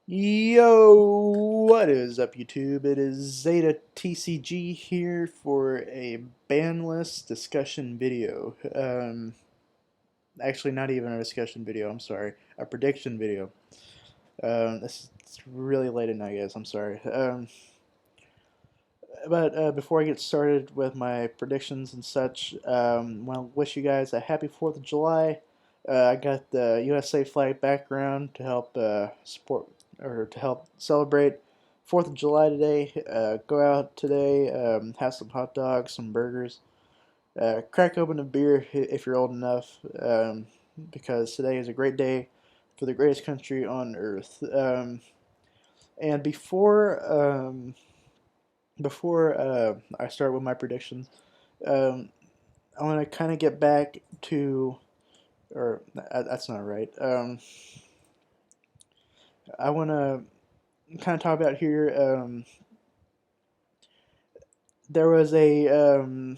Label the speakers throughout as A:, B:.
A: Yo, what is up, YouTube? It is Zeta TCG here for a ban list discussion video. Actually, not even a discussion video. I'm sorry, a prediction video. It's really late at night, guys. I'm sorry. But before I get started with my predictions and such, I want to wish you guys a happy 4th of July. I got the USA flag background to help support or to help celebrate 4th of July today. Go out today, have some hot dogs, some burgers, crack open a beer if you're old enough, because today is a great day for the greatest country on earth. And before I start with my predictions, um, I want to kind of get back to, or that's not right. I want to kind of talk about here. There was a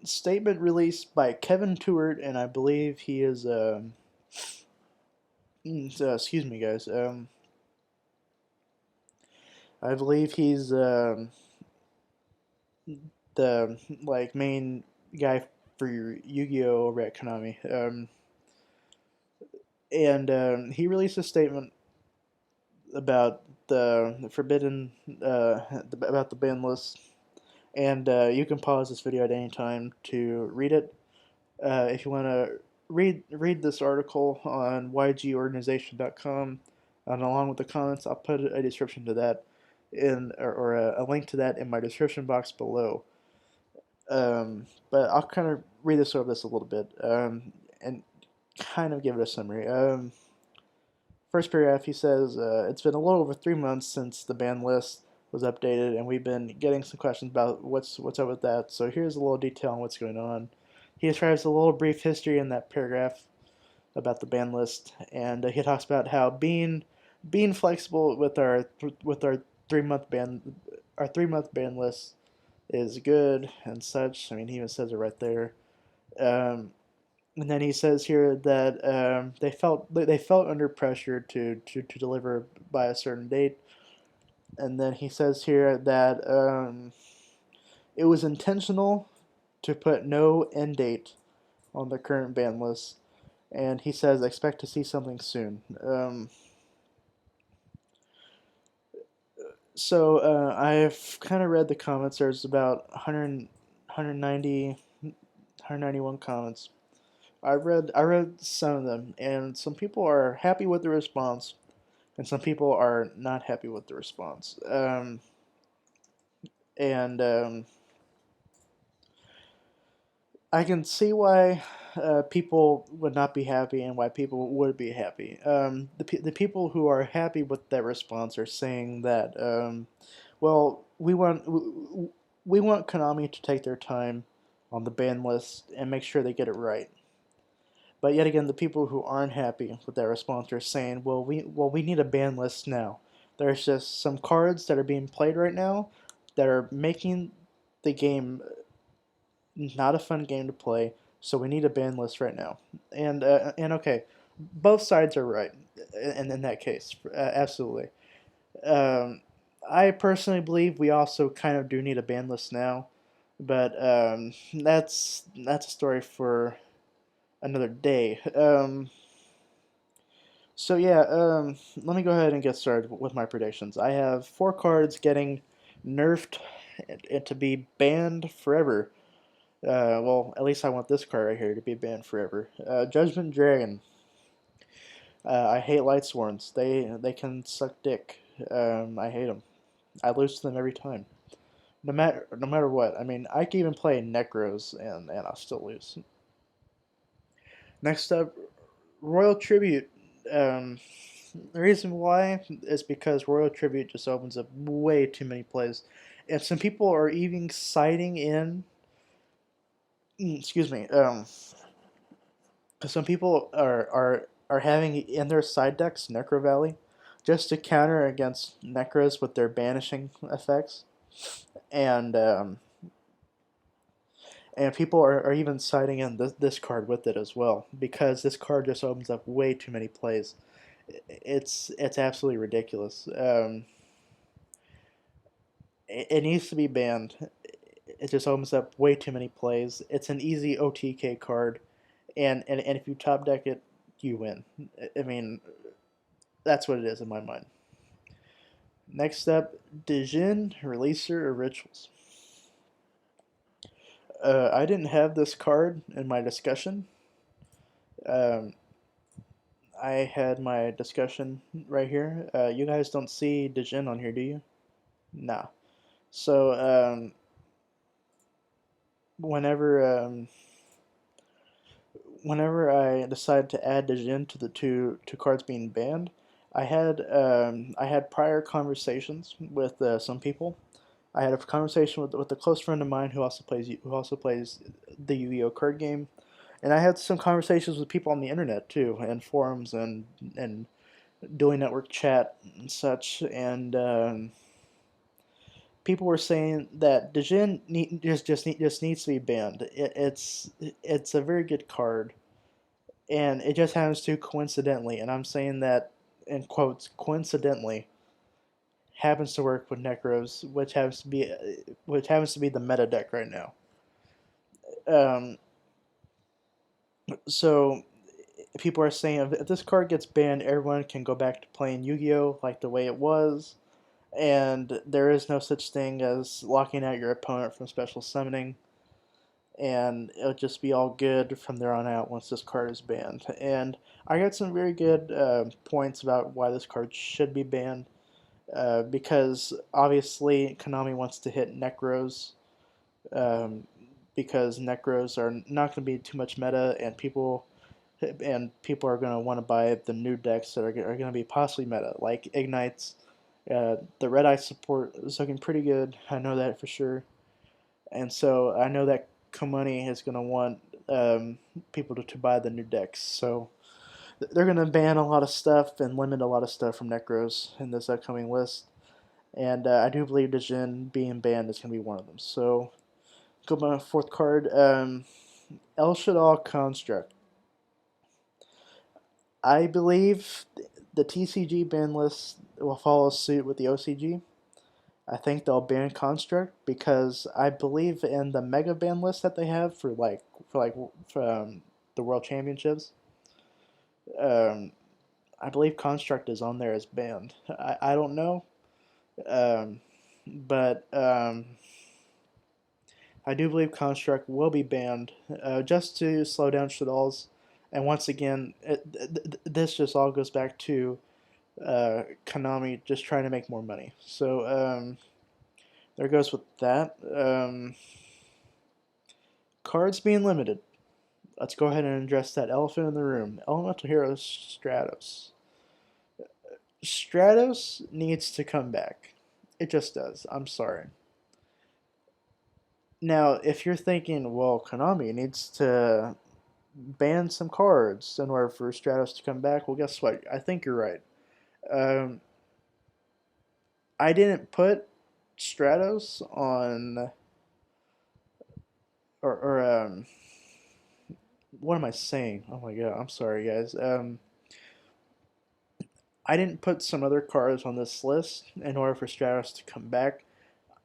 A: statement released by Kevin Stewart, and I believe he is. Excuse me, guys. I believe he's the main guy for Yu-Gi-Oh over at Konami. And he released a statement about the forbidden about the ban list, and you can pause this video at any time to read it. If you want to read this article on ygorganization.com, and along with the comments, I'll put a description to that or a link to that in my description box below. But I'll kind of read this over this a little bit and kind of give it a summary. First paragraph, he says, it's been a little over 3 months since the ban list was updated, and we've been getting some questions about what's up with that. So here's a little detail on what's going on. He describes a little brief history in that paragraph about the ban list, and he talks about how being flexible with our 3 month ban list is good and such. I mean, he even says it right there. Um, and then he says here that they felt under pressure to deliver by a certain date. And then he says here that it was intentional to put no end date on the current ban list, and he says expect to see something soon. So I've kind of read the comments. There's about 191 comments. I read some of them, and some people are happy with the response, and some people are not happy with the response. And I can see why people would not be happy and why people would be happy. The people who are happy with that response are saying that, well, we want Konami to take their time on the ban list and make sure they get it right. But yet again, the people who aren't happy with that response are saying, well, we need a ban list now. There's just some cards that are being played right now that are making the game not a fun game to play. So we need a ban list right now. And okay, both sides are right in that case, absolutely. Um, I personally believe we also kind of do need a ban list now, but that's a story for another day. So yeah, let me go ahead and get started with my predictions. I have 4 cards getting nerfed and to be banned forever. Well, at least I want this card right here to be banned forever. Judgment Dragon. I hate Light Sworns. They can suck dick. I hate them. I lose to them every time. No matter what. I mean, I can even play Nekroz and I'll still lose. Next up, Royal Tribute. The reason why is because Royal Tribute just opens up way too many plays, and some people are even citing in. Excuse me. Some people are having in their side decks Necro Valley, just to counter against Necros with their banishing effects, and people are even citing in this card with it as well because this card just opens up way too many plays. It's absolutely ridiculous. It needs to be banned. It just opens up way too many plays. It's an easy OTK card, and if you top deck it, you win. I mean, that's what it is in my mind. Next up, Dijin, Releaser, or Rituals. I didn't have this card in my discussion. Um, I had my discussion right here. You guys don't see Dijin on here, do you? Nah. So whenever whenever I decided to add Dijin to the two cards being banned, I had prior conversations with some people. I had a conversation with a close friend of mine who also plays the Yu-Gi-Oh card game, and I had some conversations with people on the internet too, and forums and Dueling Network chat and such, and people were saying that Dijin just needs to be banned. It's a very good card, and it just happens to coincidentally, and I'm saying that in quotes coincidentally, happens to work with Nekroz, which happens to be the meta deck right now. Um, so people are saying if this card gets banned, everyone can go back to playing Yu-Gi-Oh like the way it was, and there is no such thing as locking out your opponent from special summoning, and it'll just be all good from there on out once this card is banned. And I got some very good points about why this card should be banned. Because obviously Konami wants to hit Nekroz, um, because Nekroz are not going to be too much meta, and people are going to want to buy the new decks that are going to be possibly meta, like Ignites. The Red Eye support is looking pretty good. I know that for sure, and so I know that Komani is going to want people to buy the new decks. So they're going to ban a lot of stuff and limit a lot of stuff from Necros in this upcoming list. And I do believe Dijin being banned is going to be one of them. So, go to my fourth card. El Shaddolls Construct. I believe the TCG ban list will follow suit with the OCG. I think they'll ban Construct because I believe in the mega ban list that they have for the World Championships. Um, I believe Construct is on there as banned. I don't know, um, but I do believe Construct will be banned just to slow down Shaddolls. And once again, this just all goes back to Konami just trying to make more money. So there goes with that. Cards being limited. Let's go ahead and address that elephant in the room. Elemental Hero Stratos. Stratos needs to come back. It just does. I'm sorry. Now, if you're thinking, well, Konami needs to ban some cards in order for Stratos to come back, well, guess what? I think you're right. Um, I didn't put Stratos on, or what am I saying? Oh my god, I'm sorry, guys. I didn't put some other cards on this list in order for Stratos to come back.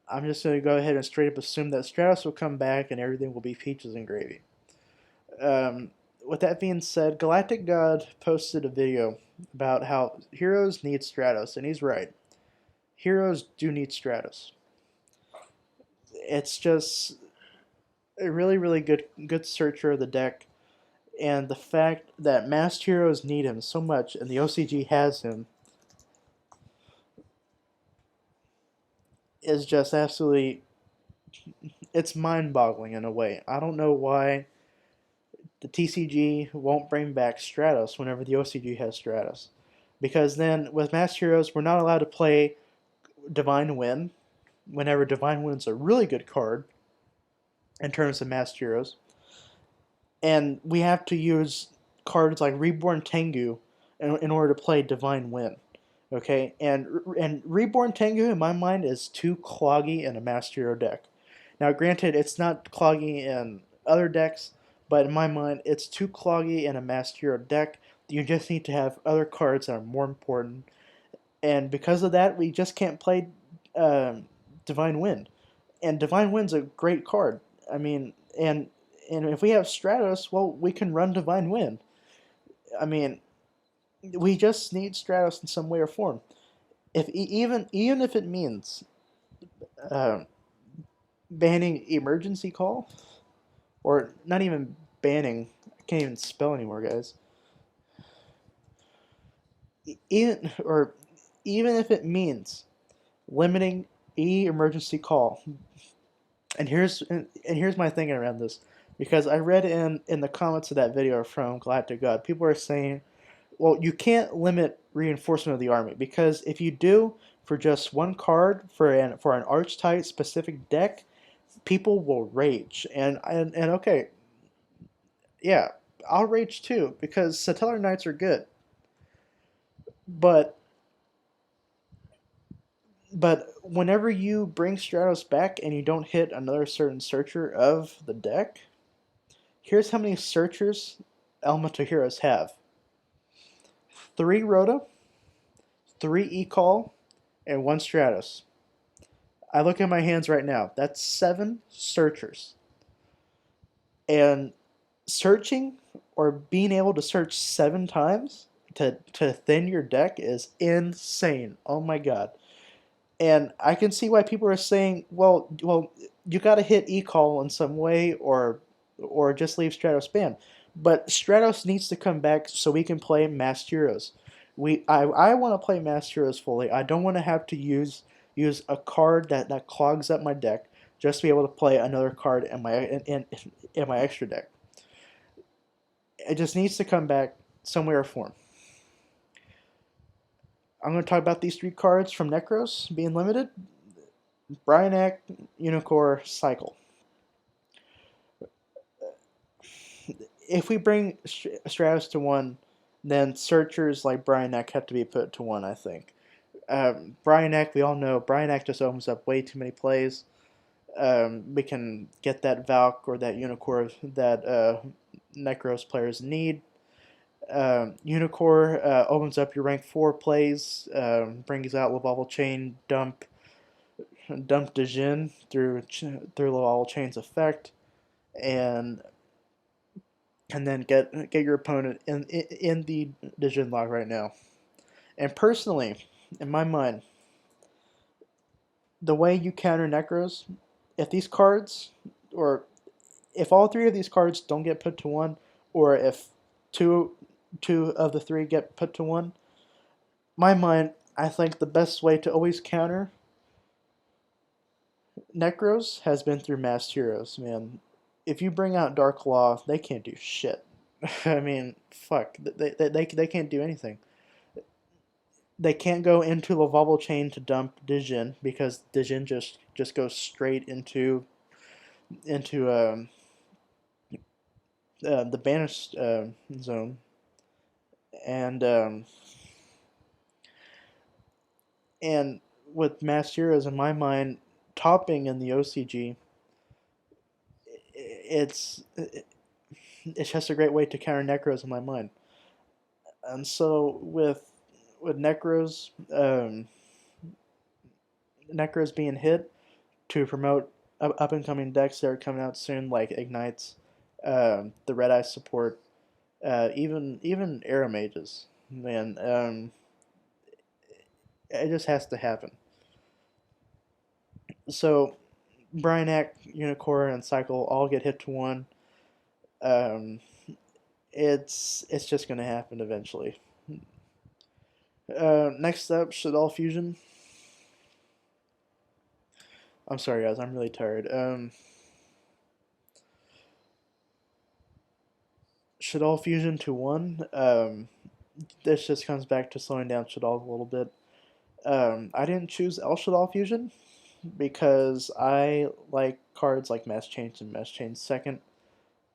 A: I'm just going to go ahead and straight up assume that Stratos will come back and everything will be peaches and gravy. With that being said, Galactic God posted a video about how heroes need Stratos, and he's right. Heroes do need Stratos. It's just a really, really good searcher of the deck, and the fact that Masked Heroes need him so much, and the OCG has him, is just absolutely, it's mind-boggling in a way. I don't know why the TCG won't bring back Stratos whenever the OCG has Stratos. Because then, with Masked Heroes, we're not allowed to play Divine Wind, whenever Divine Wind's a really good card in terms of Masked Heroes. And we have to use cards like Reborn Tengu in order to play Divine Wind. Okay, and Reborn Tengu in my mind is too cloggy in a Masked Hero deck. Now, granted, it's not cloggy in other decks, but in my mind, it's too cloggy in a Masked Hero deck. You just need to have other cards that are more important, and because of that, we just can't play um, Divine Wind. And Divine Wind's a great card. I mean, and if we have Stratos, well, we can run Divine Wind. I mean, we just need Stratos in some way or form. If even if it means uh, banning Emergency Call, or not even banning, I can't even spell anymore, guys. Even or even if it means limiting emergency call. And here's my thinking around this, because I read in the comments of that video from Glad to God, people are saying, well, you can't limit reinforcement of the army, because if you do for just one card for an archetype specific deck, people will rage. And okay, yeah, I'll rage too, because Satellar Knights are good, but whenever you bring Stratos back and you don't hit another certain searcher of the deck, here's how many searchers Elemental Heroes have: 3 Rhoda, 3 E-Call, and 1 Stratos. I look at my hands right now. That's 7 searchers. And searching, or being able to search 7 times to thin your deck, is insane. Oh my god. And I can see why people are saying, well, you got to hit E-Call in some way, or just leave Stratos banned. But Stratos needs to come back so we can play Masked Heroes. I want to play Masked Heroes fully. I don't want to have to use a card that clogs up my deck just to be able to play another card in my extra deck. It just needs to come back some way or form. I'm going to talk about these 3 cards from Nekroz being limited: Bryanek, Unicorn, Cycle. If we bring Stratos to 1, then searchers like Bryanek have to be put to 1, I think. Bryanek, we all know, Bryanek just opens up way too many plays. We can get that Valk or that Unicorn that Nekroz players need. Unicorn opens up your rank 4 plays, brings out Lavalval Chain, dump Dejin through Lavalval Chain's effect, and then get your opponent in the Dejin lock right now. And personally, in my mind, the way you counter Nekroz, if these cards, or if all 3 of these cards don't get put to 1, or if two of the 3 get put to 1, my mind, I think the best way to always counter Nekroz has been through Masked Heroes, man. If you bring out Dark Law, they can't do shit. I mean, fuck, they can't do anything. They can't go into Lavalval Chain to dump Djinn, because Djinn just goes straight into the banished zone, and and with Masked Heroes, in my mind, topping in the OCG, it's just a great way to counter Nekroz in my mind. And so with Nekroz being hit to promote up and coming decks that are coming out soon, like Ignites, the Red Eye support, even Arrow Mages, man, it just has to happen. So Bryanek, Unicorn, and Cycle all get hit to 1. Um, it's just gonna happen eventually. Next up, Shaddolls Fusion. I'm sorry, guys. I'm really tired. Shaddolls Fusion to 1. This just comes back to slowing down Shaddolls a little bit. I didn't choose El Shaddolls Fusion because I like cards like Mass Change and Mass Change second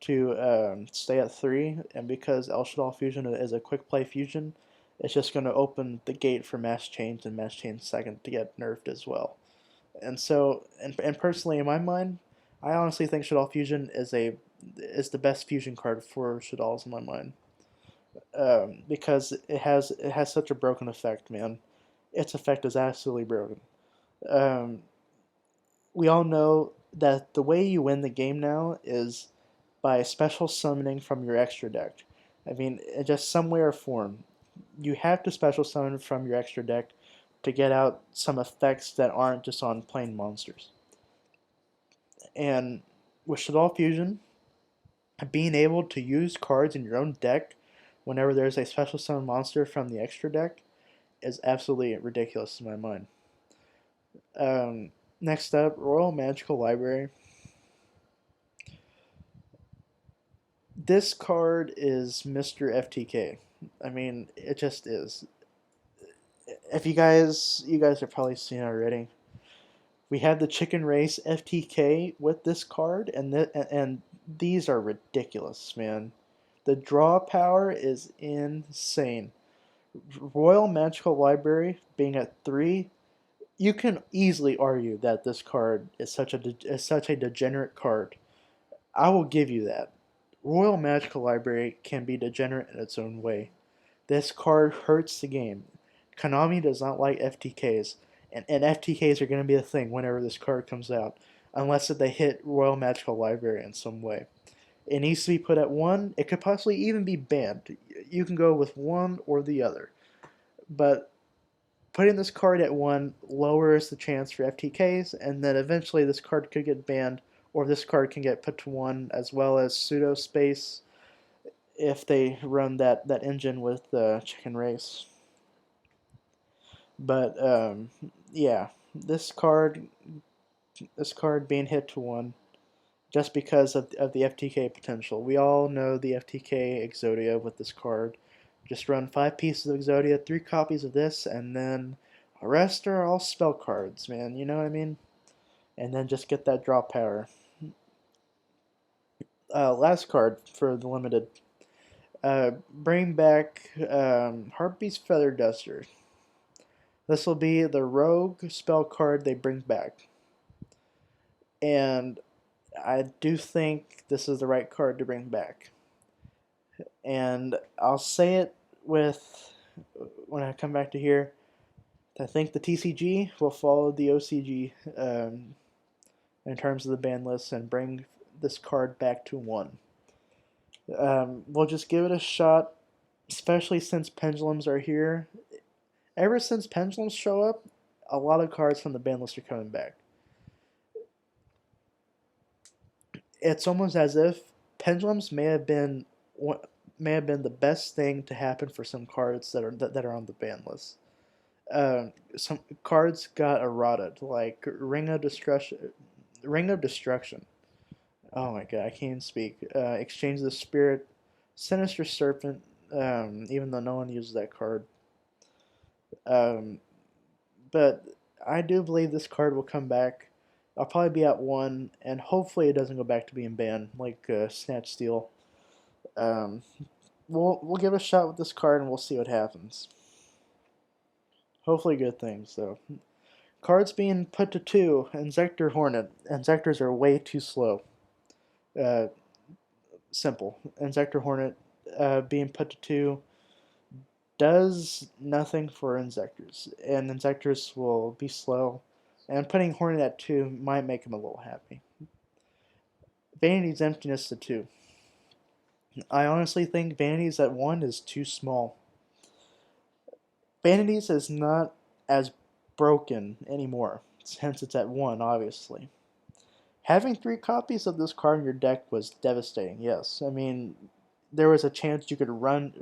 A: to stay at 3, and because El Shaddolls Fusion is a quick play fusion, it's just going to open the gate for Mass Change and Mass Change second to get nerfed as well. And so, and personally, in my mind, I honestly think Shaddolls Fusion is the best fusion card for Shaddolls in my mind. because it has such a broken effect, man. Its effect is absolutely broken. Um, we all know that the way you win the game now is by special summoning from your extra deck. I mean, just some way or form. You have to special summon from your extra deck to get out some effects that aren't just on plain monsters. And with Shaddolls Fusion, being able to use cards in your own deck whenever there's a special summon monster from the extra deck is absolutely ridiculous in my mind. Next up, Royal Magical Library. This card is Mr. FTK. I mean, it just is. If you guys have probably seen it already. We have the Chicken Race FTK with this card, and these are ridiculous, man. The draw power is insane. Royal Magical Library being at 3, you can easily argue that this card is such a degenerate card. I will give you that. Royal Magical Library can be degenerate in its own way. This card hurts the game. Konami does not like FTKs, and FTKs are going to be a thing whenever this card comes out, unless if they hit Royal Magical Library in some way. It needs to be put at 1. It could possibly even be banned. You can go with one or the other. But putting this card at 1 lowers the chance for FTKs, and then eventually this card could get banned, or this card can get put to 1, as well as pseudo space if they run that engine with the Chicken Race. But yeah, this card being hit to 1 just because of the FTK potential. We all know the FTK Exodia with this card. Just run 5 pieces of Exodia, 3 copies of this, and then the rest are all spell cards, man. You know what I mean? And then just get that draw power. Last card for the limited. Bring back Heartbeat's Feather Duster. This will be the rogue spell card they bring back. And I do think this is the right card to bring back. And I'll say it with when I come back to here. I think the TCG will follow the OCG in terms of the ban list and bring this card back to 1. We'll just give it a shot, especially since pendulums are here. Ever since pendulums show up, a lot of cards from the ban list are coming back. It's almost as if pendulums may have been the best thing to happen for some cards that are on the ban list. Some cards got eroded, like Ring of Destruction. Ring of Destruction. Oh my god, I can't even speak. Exchange the Spirit, Sinister Serpent. Even though no one uses that card. Um, but I do believe this card will come back. I'll probably be at 1, and hopefully it doesn't go back to being banned like Snatch Steal. Um, we'll give it a shot with this card, and we'll see what happens. Hopefully good things, though. Cards being put to 2, Inzektor Hornet. Inzektors are way too slow. Uh, Simple. Inzektor Hornet being put to 2 does nothing for Inzektors, and Inzektors will be slow, and putting Hornet at 2 might make him a little happy. Vanity's Emptiness to 2. I honestly think Vanity's at 1 is too small. Vanity's is not as broken anymore, hence it's at 1, obviously. Having 3 copies of this card in your deck was devastating, yes. I mean, there was a chance you could run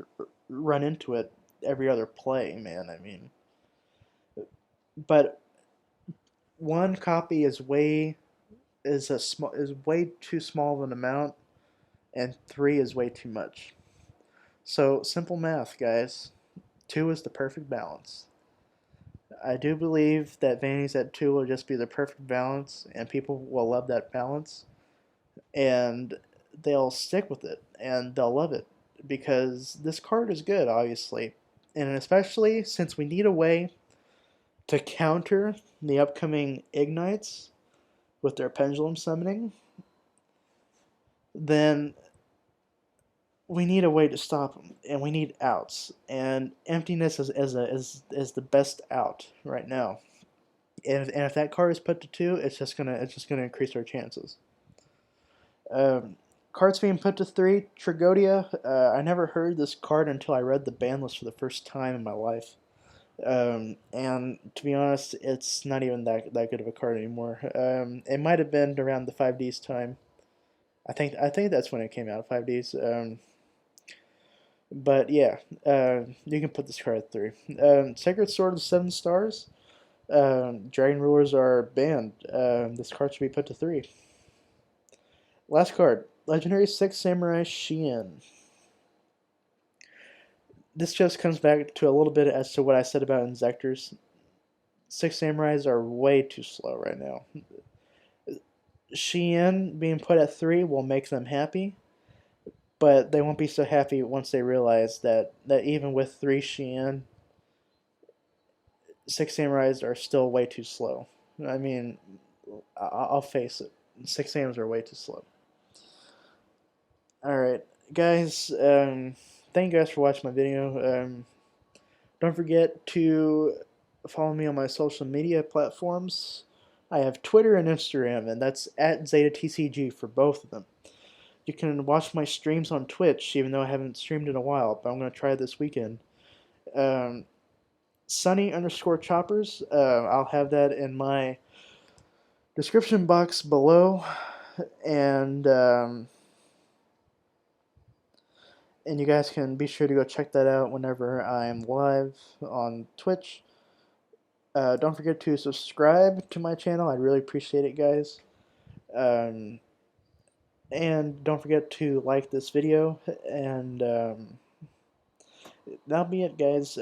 A: into it every other play, man. I mean, but 1 copy is way too small of an amount, and 3 is way too much. So simple math, guys. 2 is the perfect balance. I do believe that Vanity's at 2 will just be the perfect balance, and people will love that balance, and they'll stick with it, and they'll love it, because this card is good, obviously, and especially since we need a way to counter the upcoming Ignites with their Pendulum Summoning, then we need a way to stop them, and we need outs. And emptiness is the best out right now. And if that card is put to 2, it's just gonna increase our chances. Um, Cards being put to 3, Tragodia. I never heard this card until I read the ban list for the first time in my life. And to be honest, it's not even that good of a card anymore. It might have been around the 5Ds time. I think that's when it came out, 5Ds. But yeah, you can put this card at 3. Sacred Sword of 7 stars. Dragon Rulers are banned. This card should be put to 3. Last card, Legendary 6 Samurai Shien. This just comes back to a little bit as to what I said about Inzectors. 6 Samurais are way too slow right now. Shien being put at 3 will make them happy, but they won't be so happy once they realize that even with 3 Shien, 6 Samurais are still way too slow. I mean, I'll face it. 6 Samurais are way too slow. Alright, guys, thank you guys for watching my video. Don't forget to follow me on my social media platforms. I have Twitter and Instagram, and that's at ZetaTCG for both of them. You can watch my streams on Twitch, even though I haven't streamed in a while, but I'm going to try it this weekend. Sunny_choppers, I'll have that in my description box below, and you guys can be sure to go check that out whenever I'm live on Twitch. Don't forget to subscribe to my channel. I'd really appreciate it, guys. And don't forget to like this video. And that'll be it, guys.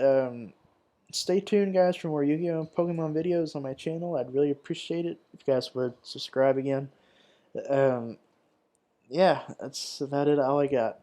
A: Stay tuned, guys, for more Yu-Gi-Oh! And Pokemon videos on my channel. I'd really appreciate it if you guys would subscribe again. Yeah, that's about it. All I got.